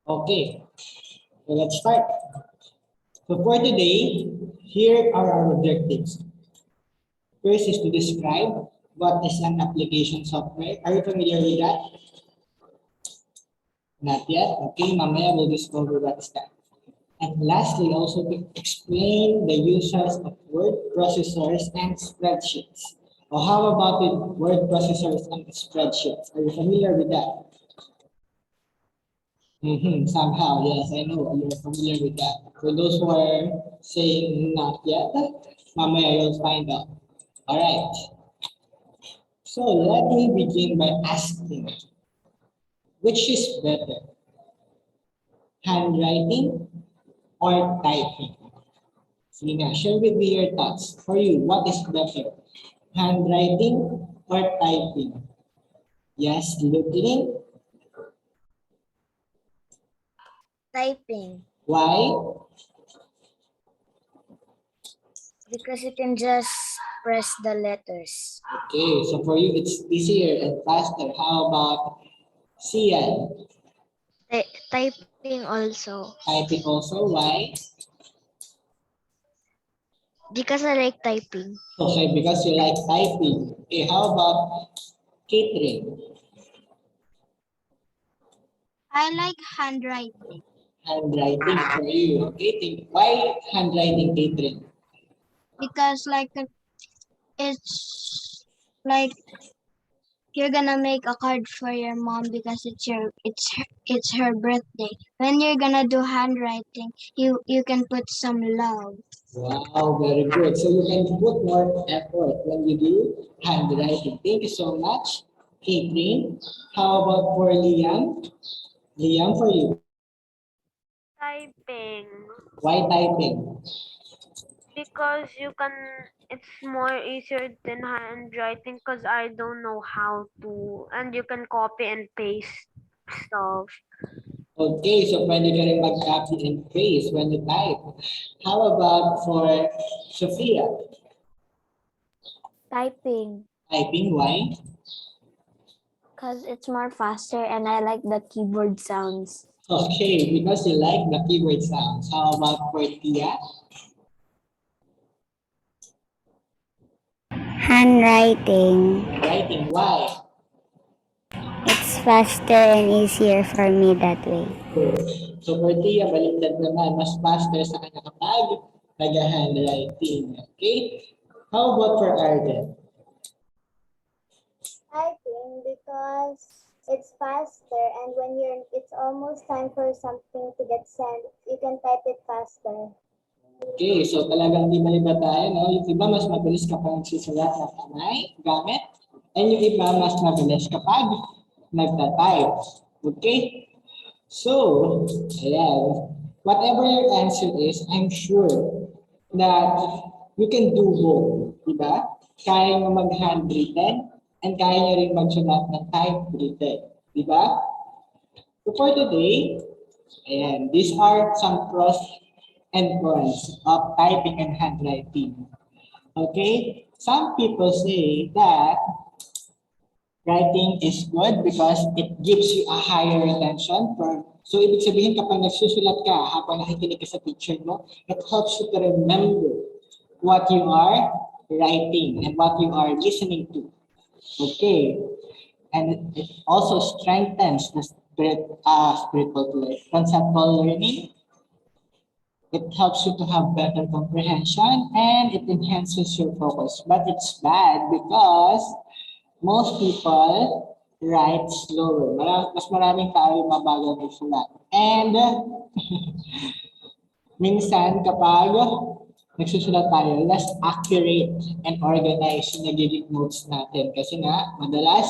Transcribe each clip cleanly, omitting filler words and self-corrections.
Okay, so let's start. So for today, here are our objectives. First is to describe what is an application software. Are you familiar with that? Not yet. Okay, mamaya we'll discover what is that. And lastly, also to explain the uses of word processors and spreadsheets. Or how about with word processors and spreadsheets? Are you familiar with that? Somehow, yes, I know you're familiar with that. For those who are saying not yet, mamaya you'll find out. All right. So let me begin by asking, which is better, handwriting or typing? Sige nga, share with me your thoughts. For you, what is better, handwriting or typing? Yes, Looking. Typing, Why? because you can just press the letters. Okay, so for you, it's easier and faster. How about Sian? Typing also, Typing also, why? because I like typing. Okay, because you like typing. Okay, how about Catherine? I like handwriting Handwriting for you. Okay, why handwriting, Catherine? because it's like you're gonna make a card for your mom because it's her birthday. When you're gonna do handwriting, you can put some love. Wow, very good. So you can put more effort when you do handwriting. Thank you so much, Catherine. How about for Liam? Liam, for you, Typing, why typing? because it's more easier than handwriting because I don't know how to, and you can copy and paste stuff. Okay, so pwede ka rin mag-copy and paste when you type. How about for Sophia? Typing, Typing, why? because it's more faster and I like the keyboard sounds. Okay, because you like the keyboard sounds. How about for Tia? Handwriting. Writing, why? It's faster and easier for me that way. So for Tia, baliktad naman, mas faster sa kanya kapag nag-handwriting. Okay? How about for Arden? Typing because it's faster and when it's almost time for something to get sent, you can type it faster. Okay, so talagang di maliba tayo, no? Yung iba mas mabilis kapag nagsusulat ng kamay, gamit, and yung iba mas mabilis kapag nagtatype. Okay? So, ayan. Whatever your answer is, I'm sure that you can do both. Diba? Kaya nyo mag-handwritten and kaya nyo rin magsulat ng typewritten. Diba? So for today, ayan, these are some pros and cons of typing and handwriting. Okay? Some people say that writing is good because it gives you a higher retention. So, ibig sabihin kapag nagsusulat ka habang nakikinig ka sa teacher mo, it helps you to remember what you are writing and what you are listening to. Okay. And it also strengthens the conceptual learning. It helps you to have better comprehension and it enhances your focus. But it's bad because most people write slower. Mas maraming tao yung mabagal magsulat. And minsan kapag nagsusulat tayo, less accurate and organized yung nagiging notes natin. Kasi nga, madalas,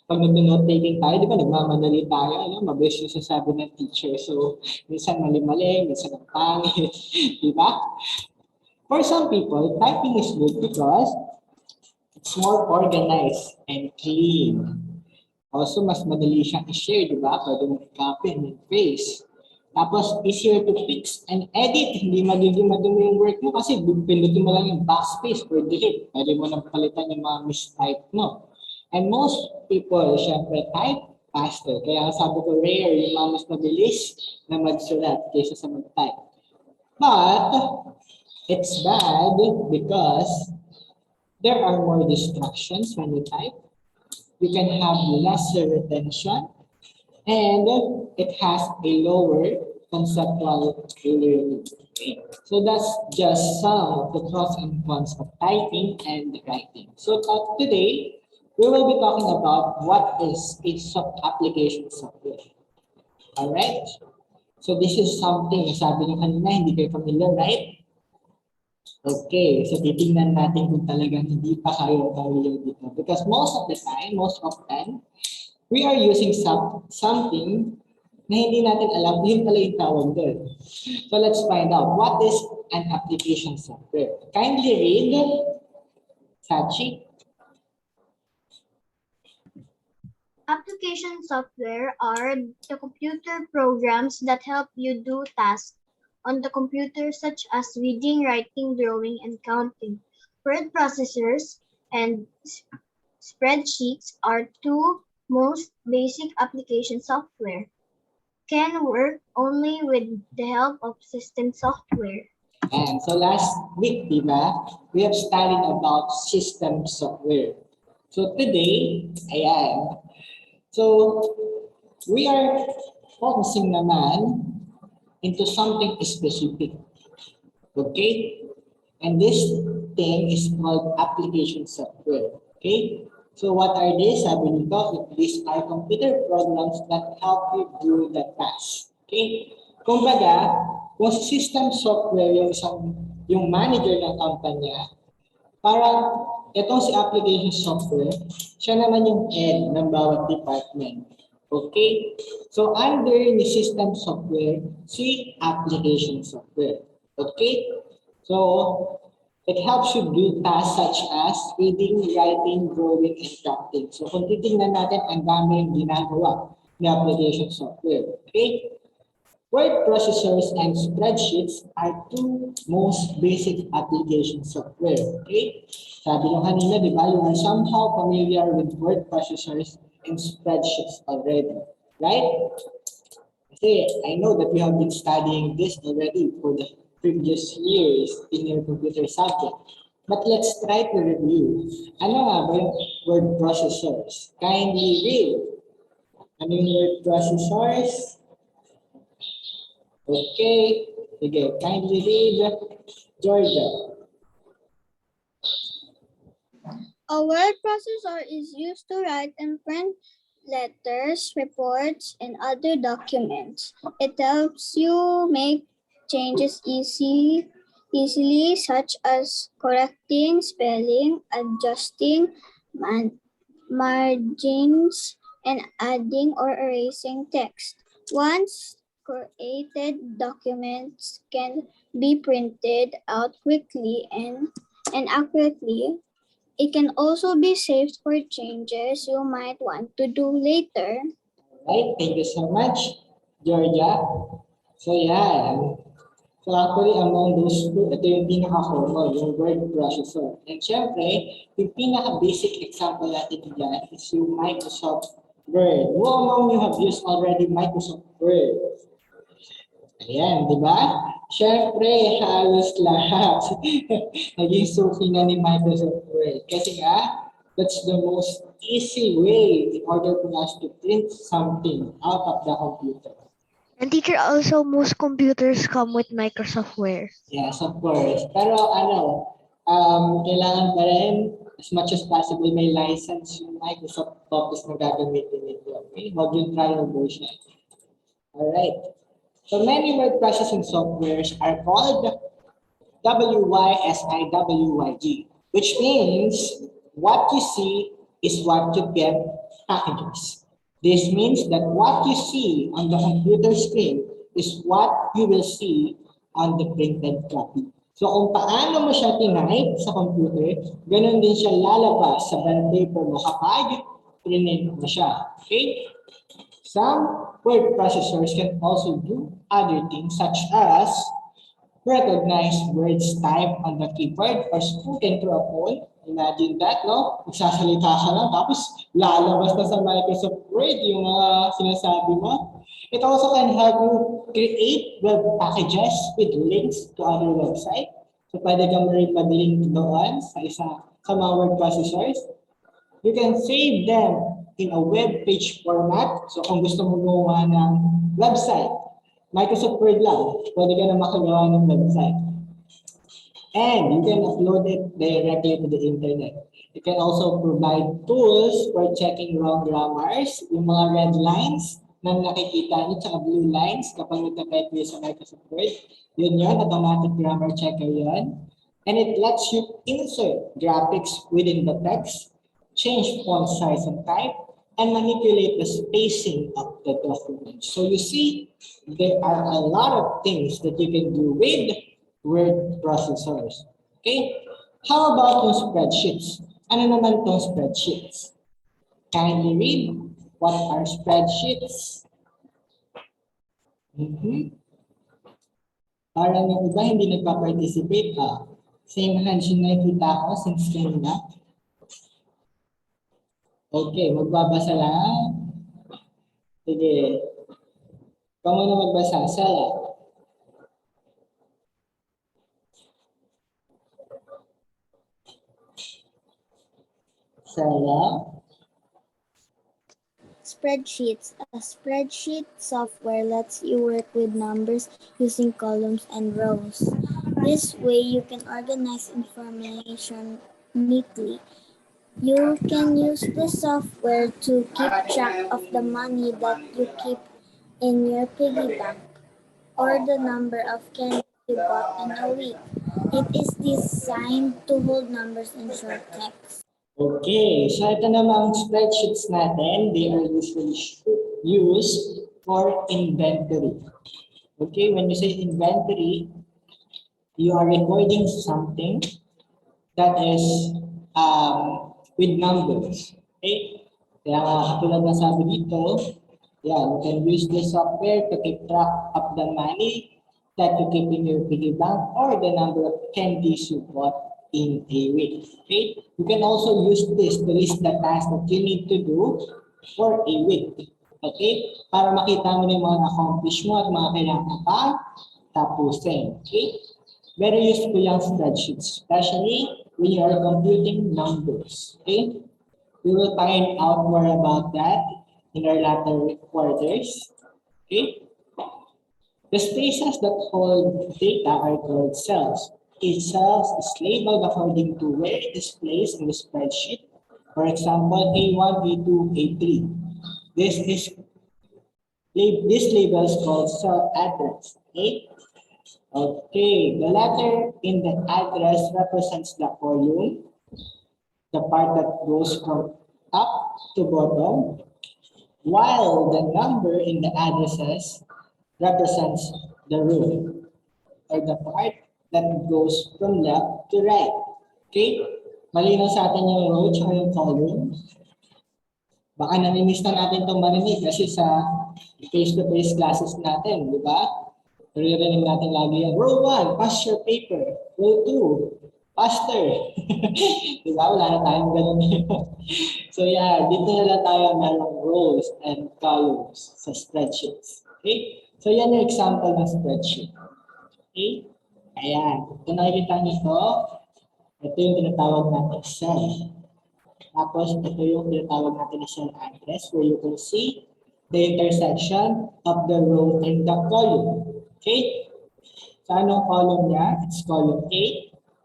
pag nag-note taking tayo, di ba, nagmamadali tayo, ano, mabilis yung sasabi ng teacher. So, minsan mali-mali, minsan ang pangit, di ba? For some people, typing is good because it's more organized and clean. Also, mas madali siyang i-share, di ba? Pwede mo i-copy and paste. Tapos, easier to fix and edit. Hindi magiging madumi yung work mo kasi pindutin mo lang yung backspace or delete. Pwede mo nang palitan yung mga mistype mo. And most people, syempre, type faster. Kaya sabi ko, rare, yung mga mas mabilis na magsulat kaysa sa mag-type. But, it's bad because there are more distractions when you type. You can have lesser retention, and it has a lower conceptual learning. Okay. So that's just some of the pros and cons of typing and writing. So today, we will be talking about what is a application software. All right. So this is something, sabi nyo kanina, hindi kayo familiar, right? Okay, so titingnan natin kung talagang hindi pa kayo familiar dito. Because most of the time, most often, we are using something na hindi natin alam, yun pala yung tawag doon. So let's find out, what is an application software? Kindly read, Sachi. Application software are the computer programs that help you do tasks on the computer such as reading, writing, drawing, and counting. Word processors and spreadsheets are two most basic application software. Can work only with the help of system software. And so last week, diba, we have studied about system software. So today, ayan. So we are focusing naman into something specific. Okay? And this thing is called application software. Okay? So what are these? Sabi nito, these are computer programs that help you do the task. Okay? Kumbaga, kung system software yung manager ng company, parang itong si application software, siya naman yung head ng bawat department. Okay? So under the system software, si application software. Okay? So it helps you do tasks such as reading, writing, drawing, and drafting. So kung titingnan natin, ang dami yung ginagawa ng application software. Okay? Word processors and spreadsheets are two most basic application software. Okay? Sabi nyo kanina, di ba, you are somehow familiar with word processors and spreadsheets already. Right? Kasi I know that you have been studying this already for the previous years in your computer subject. But let's try to review. Ano nga ba yung word processors? Kindly read. Ano yung word processors? Okay. Sige, kindly read, Georgia. A word processor is used to write and print letters, reports, and other documents. It helps you make changes easily, such as correcting spelling, adjusting margins, and adding or erasing text. Once created, documents can be printed out quickly and accurately. It can also be saved for changes you might want to do later. Alright, thank you so much, Georgia. So yan. So actually, among those two, ito yung pinaka-common, yung word processor. And syempre, yung pinaka-basic example natin dyan is yung Microsoft Word. Who among you have used already Microsoft Word? Ayan, di ba? Syempre, halos lahat. Naging suki na ni Microsoft Word. Kasi nga, that's the most easy way in order for us to print something out of the computer. And teacher, also most computers come with Microsoft Word. Yes, of course. Pero kailangan pa rin, as much as possible, may license yung Microsoft Office na gagamitin nito. Okay? Huwag yung trial version. Alright. So many word processing softwares are called WYSIWYG, which means what you see is what you get packages. This means that what you see on the computer screen is what you will see on the printed copy. So kung paano mo siya tinype sa computer, ganun din siya lalabas sa bond paper mo kapag print mo siya. Okay? Some word processors can also do other things such as recognize words typed on the keyboard or spoken through a phone. Imagine that, no? Magsasalita ka lang, tapos lalabas na sa Microsoft Word. Word, yung mga sinasabi mo. It also can help you create web packages with links to other websites. So pwede kang mag-link doon sa mga word processors. You can save them in a web page format. So kung gusto mo gumawa ng website, Microsoft Word lang, pwede ka na makagawa ng website. And you can upload it directly to the internet. You can also provide tools for checking wrong grammars, yung mga red lines na nakikita nyo, tsaka blue lines kapag nagka-type nyo sa Microsoft Word. Yun, automatic grammar checker yun. And it lets you insert graphics within the text, change font size and type, and manipulate the spacing of the document. So you see, there are a lot of things that you can do with word processors. Okay? How about yung spreadsheets? Ano naman tong spreadsheets? Kindly read, what are spreadsheets? Parang yung iba hindi nagpa-participate. Same hands yung nakikita ko since kanina. Okay, magbabasa lang. Sige. Ikaw muna magbasa. Sala. Sala. Spreadsheets. A spreadsheet software lets you work with numbers using columns and rows. This way, you can organize information neatly. You can use the software to keep track of the money that you keep in your piggy bank or the number of candies you bought in a week. It is designed to hold numbers in short text. Okay, so ito namang spreadsheets natin, they are usually used for inventory. Okay, when you say inventory, you are recording something that is with numbers. Okay, kaya katulad na sabi dito, yeah, you can use this software to keep track of the money that you keep in your piggy bank or the number of candies you bought in a week. Okay? You can also use this to list the tasks that you need to do for a week. Okay? Para makita mo yung mga na-accomplish mo at mga kailangan pa tapusin. Okay? Very useful yung spreadsheets, especially when you are computing numbers. Okay? We will find out more about that in our latter quarters. Okay? The spaces that hold data are called cells. Each cell is labeled according to where it is placed in the spreadsheet. For example, A1, A2, A3. This label is called cell address. Okay? Okay, the letter in the address represents the column, the part that goes from top to bottom, while the number in the addresses represents the row, or the part that goes from left to right. Okay? Malinaw sa atin yung row at yung column. Baka namimiss na natin itong marinig kasi sa face-to-face classes natin, di ba? Naririnig natin lagi yan. Row 1, pass your paper. Row 2, faster. Di ba? Wala na tayong ganun dito. So yeah, dito na lang tayo merong rows and columns sa spreadsheets. Okay? So yan yung example ng spreadsheet. Okay? Ayan. Kung nakikita niyo ito yung tinatawag natin cell. Tapos ito yung tinatawag natin na cell address where you can see the intersection of the row and the column. Okay? So anong column niya? It's column A.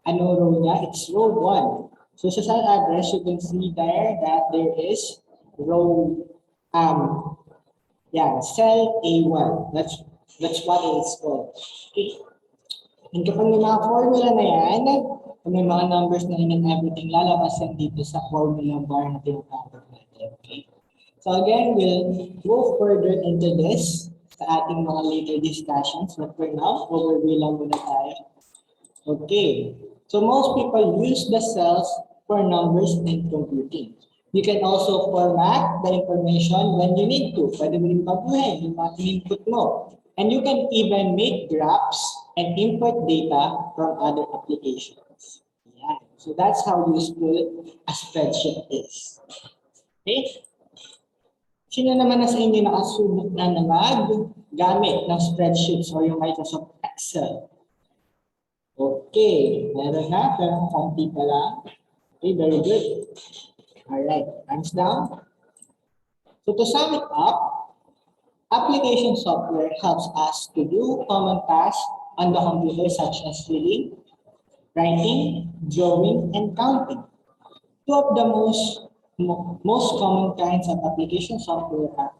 Anong row niya? It's row 1. So sa cell address, you can see there that there is row, cell A1. That's what it is called. Okay? And kapag may mga formula na yan, kung may mga numbers na yun and everything, lalabas yan dito sa formula bar na tinatawag natin. Okay? So again, we'll go further into this sa ating mga later discussions. But for now, overview lang muna tayo. Okay. So most people use the cells for numbers and computing. You can also format the information when you need to. Pwede mo rin baguhin yung mga input mo. And you can even make graphs and import data from other applications. Yeah. So that's how useful a spreadsheet is. Okay? Sino naman na sa inyo nakasubok na gamit ng spreadsheets or yung Microsoft Excel? Okay, meron na, pero konti pa lang. Okay, very good. Alright, hands down. So to sum it up, application software helps us to do common tasks on the computer such as reading, writing, drawing, and counting. Two of the most common kinds of application software are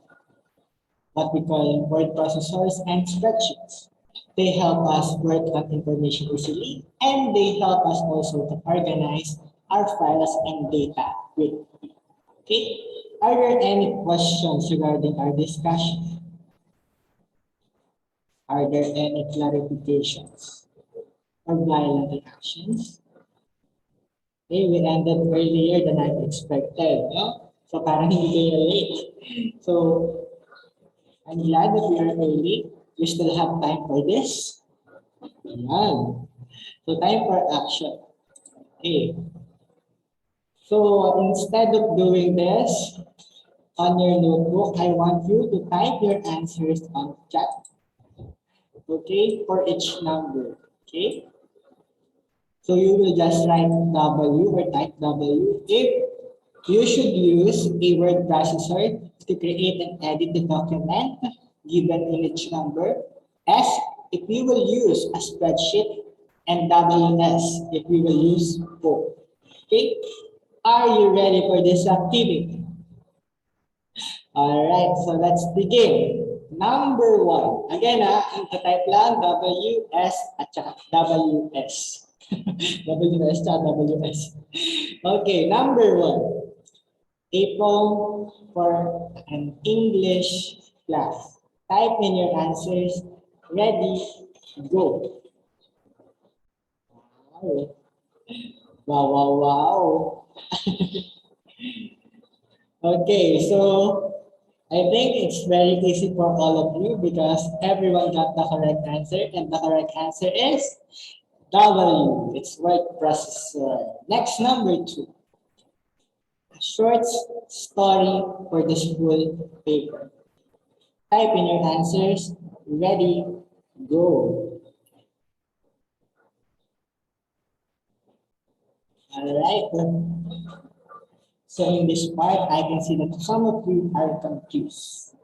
what we call word processors and spreadsheets. They help us work on information easily, and they help us also to organize our files and data quickly. Okay? Are there any questions regarding our discussion? Are there any clarifications or violent reactions? Okay, we ended earlier than I expected, no? So parang hindi kayo late. So I'm glad that we are early. We still have time for this. Ayan. So time for action. Okay. So instead of doing this on your notebook, I want you to type your answers on chat. Okay, for each number. Okay. So you will just write W or type W. If you should use a word processor to create and edit the document given in each number. S, if you will use a spreadsheet, and WS, if you will use both. Okay? Are you ready for this activity? All right, so let's begin. Number 1. Again, type lang WS at saka WS. WS at WS. Okay, number 1. A poem for an English class. Type in your answers. Ready, go. Wow, wow, wow. Okay, so I think it's very easy for all of you because everyone got the correct answer, and the correct answer is W. It's word processor. Next, number 2. A short story for the school paper. Type in your answers. Ready, go. All right. So in this part, I can see that some of you are confused.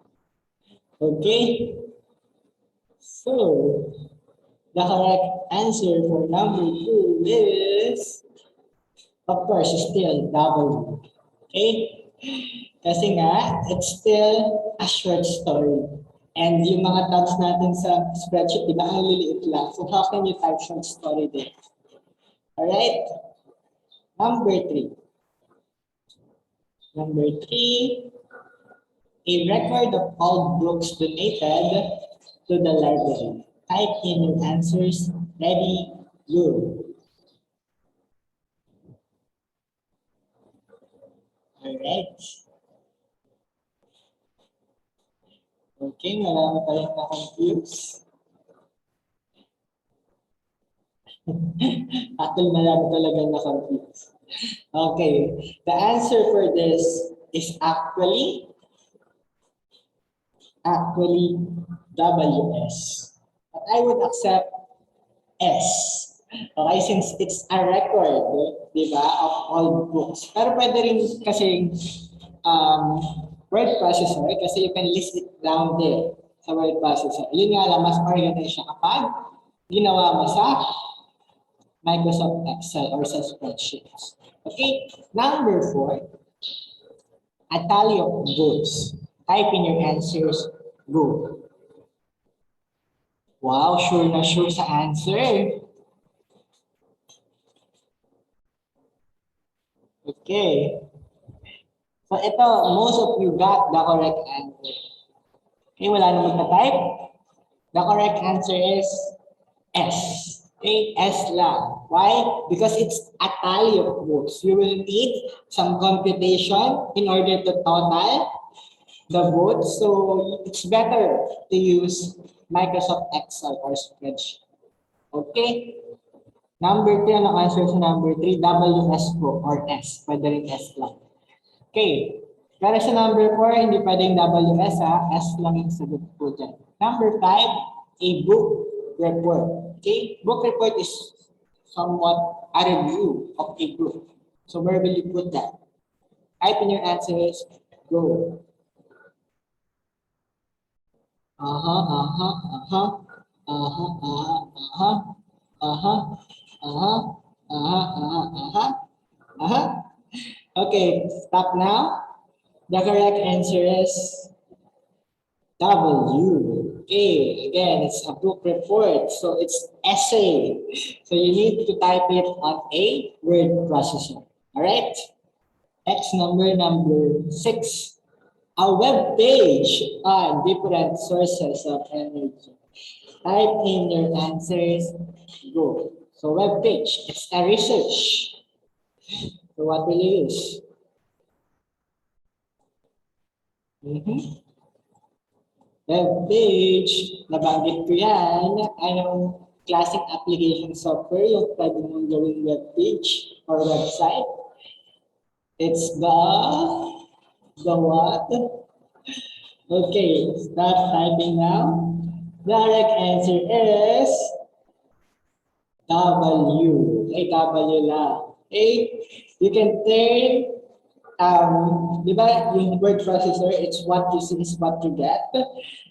Okay. So the correct answer for number 2 is, of course, still W. Okay? Kasi nga, it's still a short story. And yung mga tabs natin sa spreadsheet, di ba, ang liliit lang. So how can you type short story there? Alright? Number 3. Number 3, a record of all books donated to the library. Type in your answers. Ready, go. Alright. Okay, marami pa rin na-confuse. Actually, marami talaga na-confuse. Okay, the answer for this is actually WS. But I would accept S. Okay, since it's a record, di ba, of all books. Pero pwede rin kasi word processor kasi you can list it down there sa word processor. Yun nga lang, mas organized siya kapag ginawa mo sa Microsoft Excel or sa spreadsheets. Okay, number 4, a tally of votes. Type in your answers, go. Wow, sure na sure sa answer. Okay. So ito, most of you got the correct answer. Okay, wala na magta-type. The correct answer is S. Okay, S lang. Why? Because it's a tally of votes. You will need some computation in order to total the votes. So it's better to use Microsoft Excel or spreadsheet. Okay? Number 3, ano answer sa number 3? WS po or S. Pwede rin S lang. Okay. Pero sa number 4, hindi pwedeng WS ha. S lang yung sagot po dyan. Number 5, a book report. Okay? Book report is somewhat a review of a book. So where will you put that? Type in your answers. Go. Okay, stop now. The correct answer is W. Okay, again, it's a book report, so it's essay. So you need to type it on a word processor. All right. Next number 6. A web page on different sources of energy. Type in your answers. Go. So web page, it's a research. So what will you use? Web page, nabanggit ko yan, ay yung classic application software yung pwede mong gawing web page or website. It's the what? Okay, start typing now. The correct answer is W. Okay, W lang. Okay, you can turn, di ba, yung word processor, it's what you see is what you get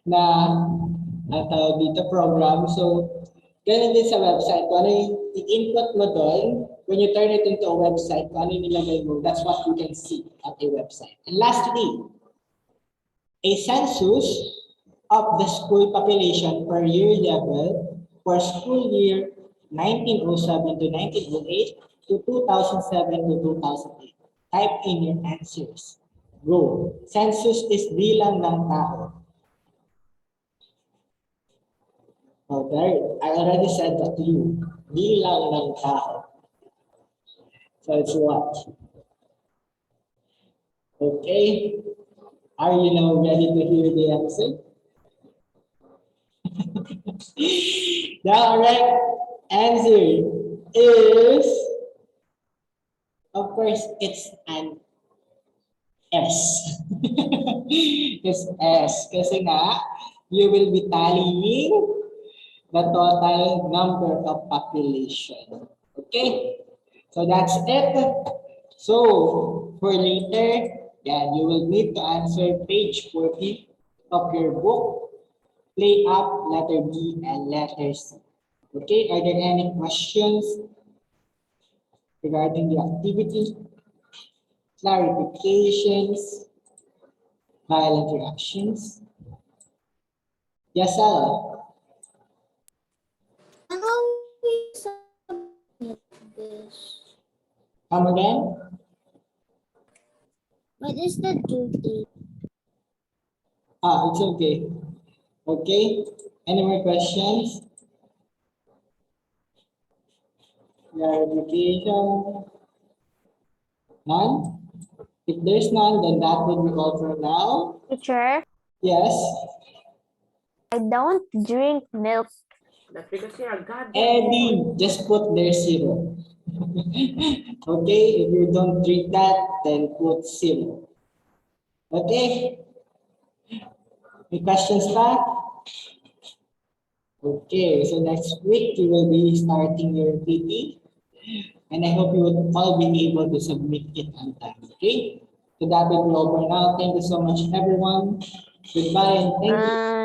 na ang tawag dito program. So, ganun din sa website. Kung ano yung i-input mo doon, when you turn it into a website, kung ano yung nilagay mo, that's what you can see at a website. And lastly, a census of the school population per year level for school year 1907 to 1908 to 2007 to 2008. Type in your answers. Go. Census is bilang ng tao. Okay, I already said that to you. Bilang ng tao. So it's what? Okay. Are you now ready to hear the answer? The correct answer is, of course, it's an S. It's S. Kasi nga, you will be tallying the total number of population. Okay? So that's it. So, for later, yeah, you will need to answer page 40 of your book. Play up letter B and letter C. Okay, are there any questions regarding the activity? Clarifications? Violent reactions? Yes, Sal. How we submit this? Come again? What is the due date? It's okay. Okay, any more questions? Clarification? None? If there's none, then that would be all for now. Teacher, Yes. I don't drink milk. That's because you're a goddamn. Eddie, just put there 0. Okay, if you don't drink that, then put 0. Okay? Any questions back? Okay, so next week you will be starting your PT. And I hope you will all be able to submit it on time. Okay? So that will be all for now. Thank you so much, everyone. Goodbye and thank you.